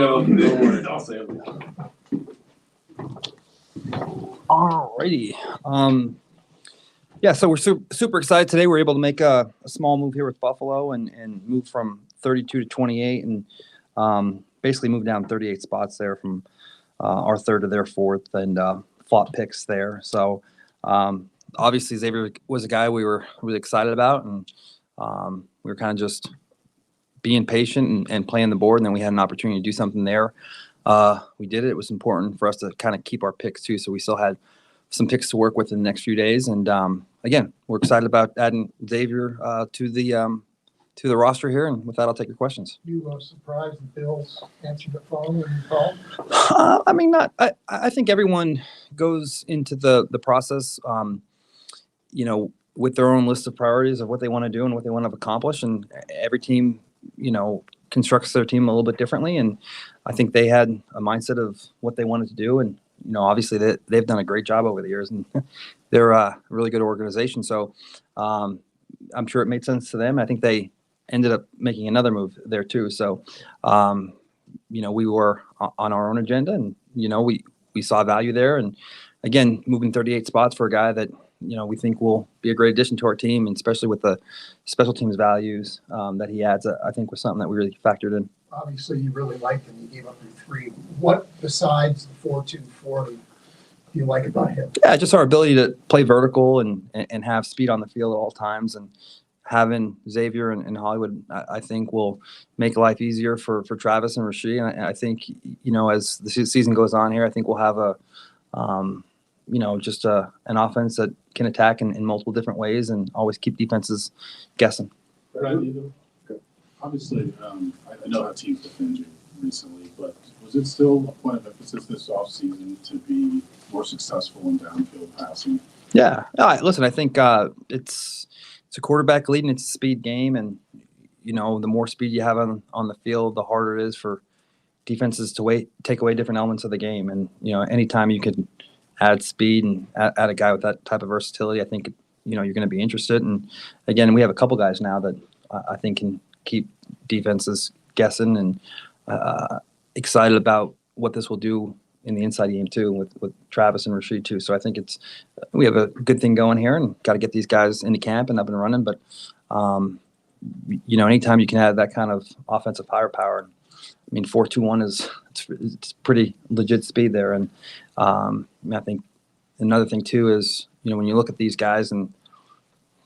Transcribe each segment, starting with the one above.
go. Don't worry. I'll say it. Alrighty. Yeah, so we're super excited today. We're able to make a small move here with Buffalo and move from 32 to 28 and basically move down 38 spots there from our third to their fourth and flop picks there. So obviously Xavier was a guy we were really excited about, and we were kind of just being patient and playing the board, and then we had an opportunity to do something there. We did it. It was important for us to kind of keep our picks too, so we still had some picks to work with in the next few days. And again, we're excited about adding Xavier to the roster here. And with that, I'll take your questions. You were surprised that Bill's answered the phone when you called? I mean, not. I think everyone goes into the process, with their own list of priorities of what they want to do and what they want to accomplish. And every team, constructs their team a little bit differently. And I think they had a mindset of what they wanted to do. And obviously they've done a great job over the years, and they're a really good organization. So I'm sure it made sense to them. I think they ended up making another move there too. So, we were on our own agenda, and, we saw value there. And again, moving 38 spots for a guy that, we think will be a great addition to our team, and especially with the special teams values that he adds, I think was something that we really factored in. Obviously, you really liked him. You gave up your 3. What besides the 4.2 40 do you like about him? Yeah, just our ability to play vertical and have speed on the field at all times. And having Xavier and Hollywood, I think, will make life easier for Travis and Rasheed. And I think, as the season goes on here, I think we'll have just an offense that can attack in multiple different ways and always keep defenses guessing. Right. Obviously, I know how teams defend you recently, but was it still a point of emphasis this offseason to be more successful in downfield passing? Yeah. Listen, I think it's a quarterback lead, and it's a speed game. And, the more speed you have on the field, the harder it is for defenses to take away different elements of the game. And, anytime you could add speed and add a guy with that type of versatility, I think, you're going to be interested. And, again, we have a couple guys now that I think can keep defenses guessing, and excited about what this will do in the inside game too with Travis and Rasheed too. So I think we have a good thing going here, and got to get these guys into camp and up and running. But anytime you can add that kind of offensive firepower, I mean, 4.21 it's pretty legit speed there. And I think another thing too is, when you look at these guys and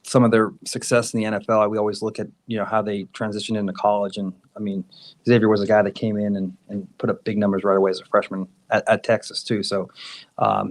some of their success in the NFL, we always look at, how they transitioned into college. And I mean, Xavier was a guy that came in and put up big numbers right away as a freshman at Texas too. So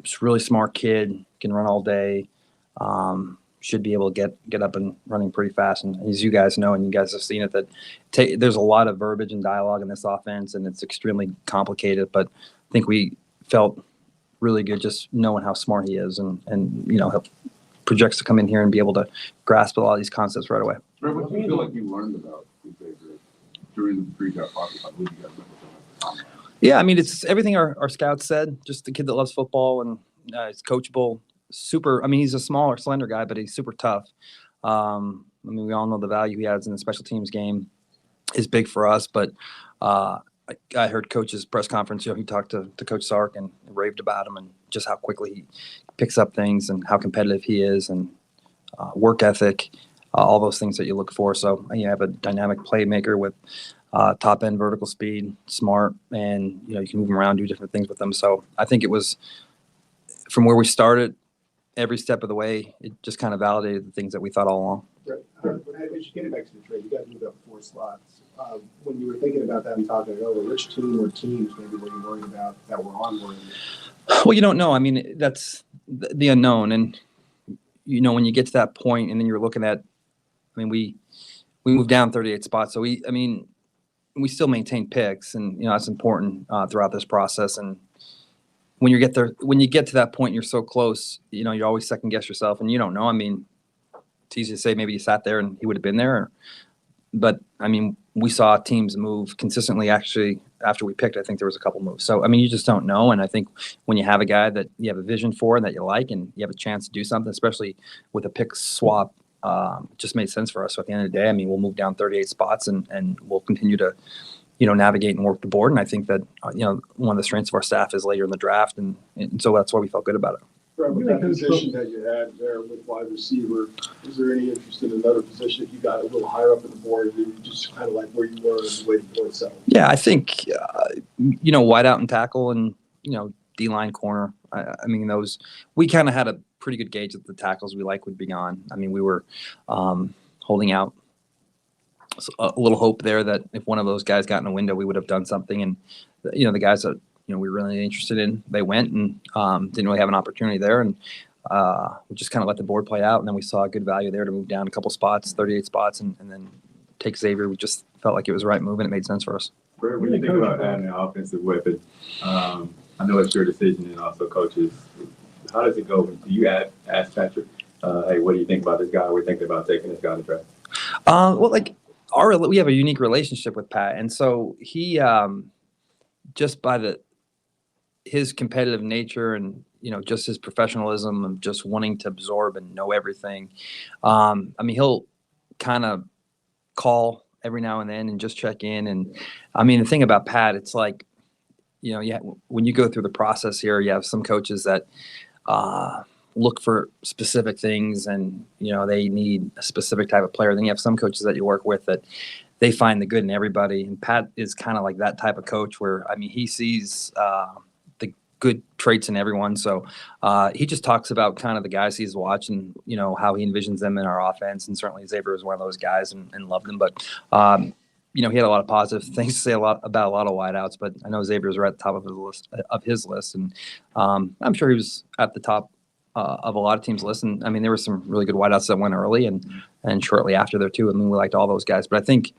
just really smart kid, can run all day, should be able to get up and running pretty fast. And as you guys know, and you guys have seen it, that there's a lot of verbiage and dialogue in this offense, and it's extremely complicated. But I think we felt really good just knowing how smart he is, and projects to come in here and be able to grasp a lot of these concepts right away. What do you feel like you learned about Xavier during the pre-draft process? I believe you guys met with him. Yeah, I mean, it's everything our scouts said. Just a kid that loves football, and he's coachable. Super. I mean, he's a smaller, slender guy, but he's super tough. We all know the value he adds in the special teams game is big for us. But I heard Coach's press conference. He talked to Coach Sark and raved about him, and just how quickly he picks up things and how competitive he is, and work ethic, all those things that you look for. So you have a dynamic playmaker with top end vertical speed, smart, and you can move him around, do different things with them. So I think it was from where we started. Every step of the way, it just kind of validated the things that we thought all along. Right. As you get back to the trade, you guys moved up 4 slots. When you were thinking about that and talking it over, which team or teams maybe were you worried about that were on board? Well, you don't know. I mean, that's the unknown. And, when you get to that point and then you're looking at, I mean, we moved down 38 spots. So we still maintain picks, and, that's important throughout this process. And when you get to that point, you're so close, you always second guess yourself, and you don't know. I mean, it's easy to say maybe he sat there and he would have been there. But, I mean, we saw teams move consistently. Actually, after we picked, I think there was a couple moves. So, I mean, you just don't know. And I think when you have a guy that you have a vision for and that you like, and you have a chance to do something, especially with a pick swap, it just made sense for us. So at the end of the day, I mean, we'll move down 38 spots, and we'll continue to navigate and work the board. And I think that, one of the strengths of our staff is later in the draft. And so that's why we felt good about it. Brett, with that position that you had there with wide receiver, is there any interest in another position if you got a little higher up in the board and you just kind of like where you were and waiting for it to settle? Yeah, I think, wide out and tackle and, D-line corner. I mean, we kind of had a pretty good gauge that the tackles we like would be gone. I mean, we were holding out a little hope there that if one of those guys got in a window, we would have done something. And, the guys that, we were really interested in, they went and didn't really have an opportunity there. And we just kind of let the board play out. And then we saw a good value there to move down a couple spots, 38 spots, and then take Xavier. We just felt like it was the right move and it made sense for us. Brett, when you think about adding an offensive weapon, I know it's your decision and also coaches. How does it go? Do you ask Patrick, hey, what do you think about this guy? We're thinking about taking this guy to draft. We have a unique relationship with Pat. And so he, just by his competitive nature and, just his professionalism and just wanting to absorb and know everything. He'll kind of call every now and then and just check in. And the thing about Pat, it's like, when you go through the process here, you have some coaches that look for specific things and, they need a specific type of player. Then you have some coaches that you work with that they find the good in everybody. And Pat is kind of like that type of coach where, he sees the good traits in everyone. So he just talks about kind of the guys he's watching, how he envisions them in our offense. And certainly Xavier was one of those guys and loved him. But, he had a lot of positive things to say about a lot of wideouts, but I know Xavier's right at the top of his list. And I'm sure he was at the top of a lot of teams' lists. And there were some really good wideouts that went early and shortly after there too. We liked all those guys. But I think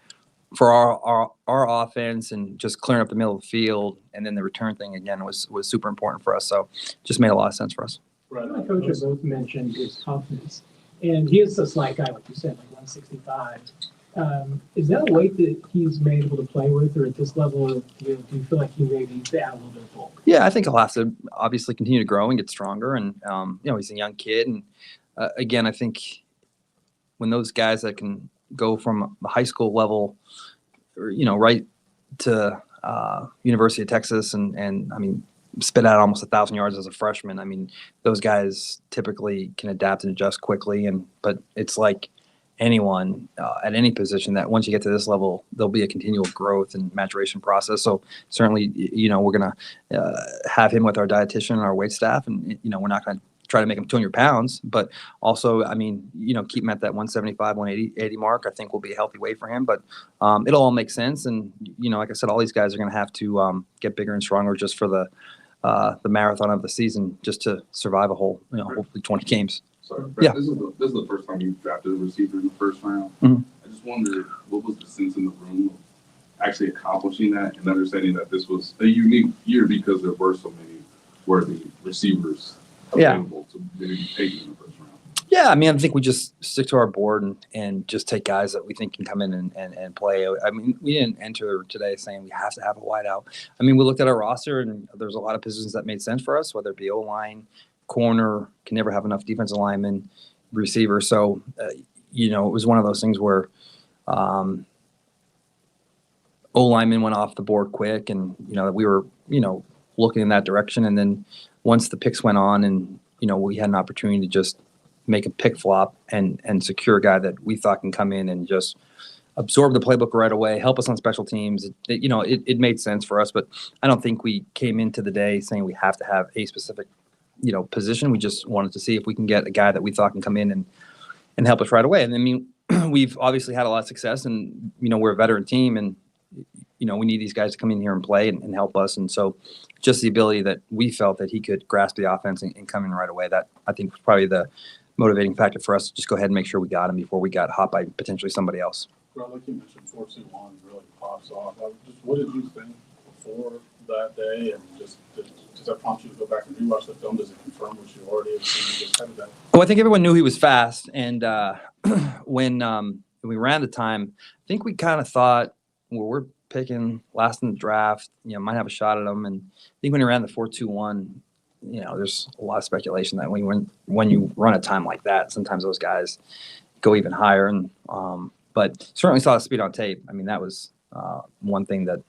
for our offense and just clearing up the middle of the field and then the return thing again was super important for us. So just made a lot of sense for us. Right. My coaches both mentioned his confidence, and he is a slight guy, like you said, like 165. Is that a weight that he's been able to play with, or at this level, do you feel like he maybe needs to add a little bit of bulk? Yeah, I think he'll have to obviously continue to grow and get stronger. And, he's a young kid. And again, I think when those guys that can go from the high school level, right to University of Texas and spit out almost 1,000 yards as a freshman. Those guys typically can adapt and adjust quickly. But it's like anyone at any position that once you get to this level, there'll be a continual growth and maturation process. So certainly, we're going to have him with our dietitian and our weight staff. And, we're not going to try to make him 200 pounds, but also, keep him at that 175, 180 mark, I think will be a healthy weight for him. But it'll all make sense. And, like I said, all these guys are going to have to get bigger and stronger just for the marathon of the season, just to survive a whole, hopefully 20 games. Sorry, Brett, Yeah. this is the first time you drafted a receiver in the first round. Mhm. I just wondered, what was the sense in the room of actually accomplishing that and understanding that this was a unique year because there were so many worthy receivers available to maybe be taken in the first round? Yeah, I think we just stick to our board and just take guys that we think can come in and play. We didn't enter today saying we have to have a wideout. We looked at our roster and there's a lot of positions that made sense for us, whether it be O-line, corner, can never have enough defensive linemen, receiver. So, it was one of those things where O-linemen went off the board quick and, we were, looking in that direction. And then once the picks went on and, we had an opportunity to just make a pick flop and secure a guy that we thought can come in and just absorb the playbook right away, help us on special teams. It made sense for us, but I don't think we came into the day saying we have to have a specific position. We just wanted to see if we can get a guy that we thought can come in and help us right away. And we've obviously had a lot of success and, we're a veteran team and, we need these guys to come in here and play and help us. And so just the ability that we felt that he could grasp the offense and come in right away, that I think was probably the motivating factor for us to just go ahead and make sure we got him before we got hot by potentially somebody else. Well, like you mentioned, 4-2-1 really pops off. What did you think before that day? And does that prompt you to go back and rewatch the film? Does it confirm what you already have seen? Just kind of that. Well, I think everyone knew he was fast. And when we ran the time, I think we kind of thought, well, we're picking last in the draft, might have a shot at him. And I think when he ran the 4.21, there's a lot of speculation that when you run a time like that, sometimes those guys go even higher. And but certainly saw the speed on tape. That was one thing that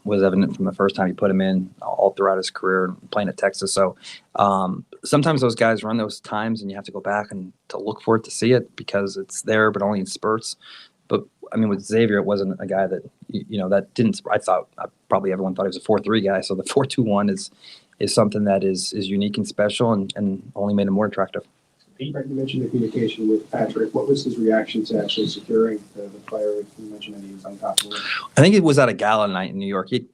was evident from the first time you put him in all throughout his career playing at Texas. So sometimes those guys run those times and you have to go back and to look for it to see it because it's there, but only in spurts. But I mean, with Xavier, it wasn't a guy that, that didn't, probably everyone thought he was a 4-3 guy. So the 4-2-1 is something that is unique and special and only made him more attractive. Pete, you mentioned the communication with Patrick. What was his reaction to actually securing the player? You mentioned that he was on top of it. I think it was at a gala night in New York. He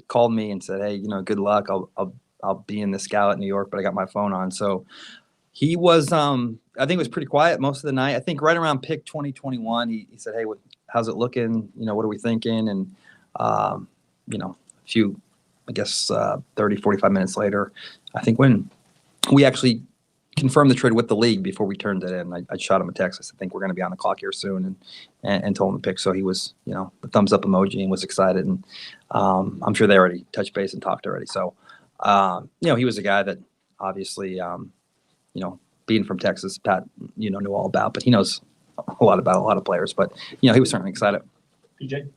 called me and said, "Hey, good luck. I'll be in this gala at New York, but I got my phone on." So he was, I think it was pretty quiet most of the night. I think right around pick 2021, he said, "Hey, how's it looking? What are we thinking?" And, a few, 30, 45 minutes later, I think when we actually confirmed the trade with the league before we turned it in, I shot him a text. I said, "I think we're going to be on the clock here soon," and told him to pick. So he was, the thumbs up emoji and was excited. And I'm sure they already touched base and talked already. So, he was a guy that obviously, being from Texas, Pat, knew all about, but he knows a lot about a lot of players. But, he was certainly excited. PJ?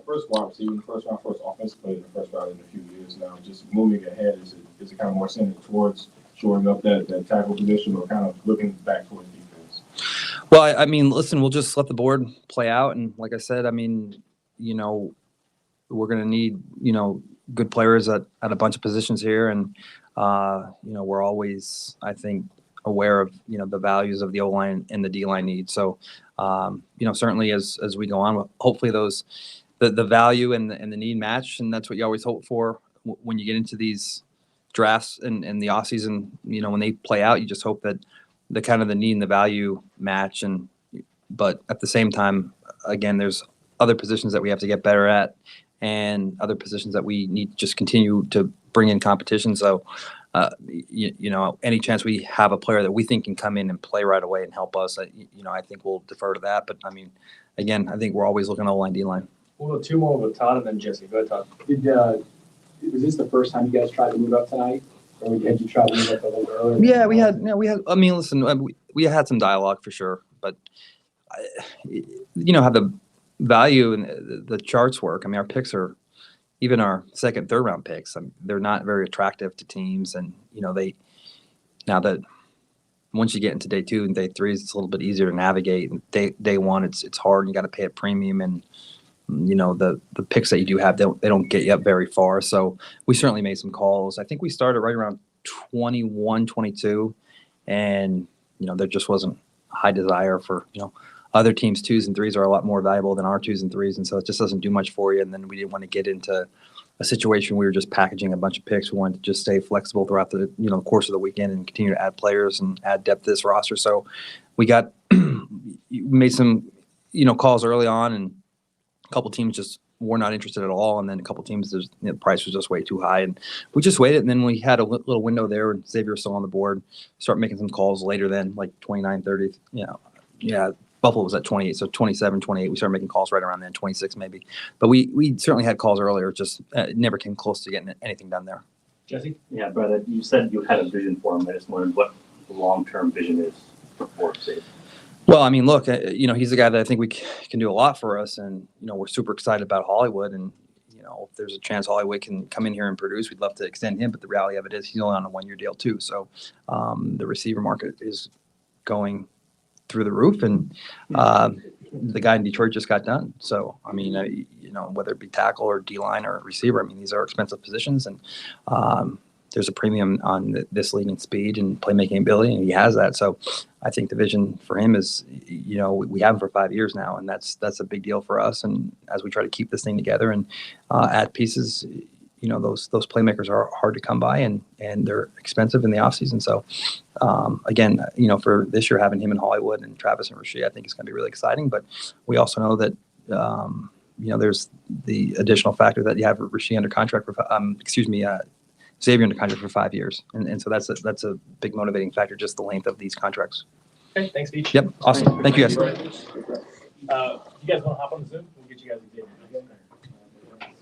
First wide receiver, first round, first offensive player in the first round in a few years now. Just moving ahead, is it kind of more centered towards shoring up that tackle position or kind of looking back towards defense? Well, I mean, listen, we'll just let the board play out. And like I said, I mean, we're going to need, good players at a bunch of positions here. And, we're always, I think, aware of, the values of the O-line and the D-line needs. So, certainly as we go on, hopefully the value and the need match. And that's what you always hope for when you get into these drafts and the off season, when they play out, you just hope that the kind of the need and the value match. But at the same time, again, there's other positions that we have to get better at and other positions that we need to just continue to bring in competition. So, any chance we have a player that we think can come in and play right away and help us, I think we'll defer to that. But I mean, again, I think we're always looking at O-line, D-line. We'll go two more with Todd and then Jesse. Go ahead, Todd. Was this the first time you guys tried to move up tonight? Or had you tried to move up a little earlier? Yeah, we had, I mean, listen, we had some dialogue for sure, but how the value and the charts work. I mean, our picks are, even our second, third round picks, they're not very attractive to teams. And, now that once you get into day 2 and day 3, it's a little bit easier to navigate. And day 1, it's hard. You got to pay a premium. And, the picks that you do have, they don't get you up very far. So we certainly made some calls. I think we started right around 21, 22. And, there just wasn't a high desire for, other teams' 2s and 3s are a lot more valuable than our 2s and 3s. And so it just doesn't do much for you. And then we didn't want to get into a situation where we were just packaging a bunch of picks. We wanted to just stay flexible throughout the, course of the weekend and continue to add players and add depth to this roster. So we made some, calls early on, and a couple teams just were not interested at all. And then a couple teams, the price was just way too high. And we just waited. And then we had a little window there, and Xavier was still on the board, start making some calls later then, like 29, 30, yeah. Buffalo was at 28, so 27, 28. We started making calls right around then, 26 maybe. But we certainly had calls earlier, just never came close to getting anything done there. Jesse? Yeah, brother, you said you had a vision for him. I just wondered what the long-term vision is for safety. Well, I mean, look, he's a guy that I think we can do a lot for us. And, we're super excited about Hollywood. And, if there's a chance Hollywood can come in here and produce, we'd love to extend him. But the reality of it is he's only on a 1-year deal too. So the receiver market is going through the roof, and the guy in Detroit just got done. So, I mean, whether it be tackle or D-line or receiver, I mean, these are expensive positions, and there's a premium on this league in speed and playmaking ability, and he has that. So I think the vision for him is, we have him for 5 years now, and that's a big deal for us. And as we try to keep this thing together and add pieces, those playmakers are hard to come by, and they're expensive in the offseason. So, again, for this year, having him in Hollywood and Travis and Rasheed, I think it's going to be really exciting. But we also know that, there's the additional factor that you have Rasheed under contract for, Xavier under contract for 5 years. And so that's a big motivating factor, just the length of these contracts. Okay, thanks, Veach. Yep. Awesome. Thank you, guys. You guys want to hop on the Zoom?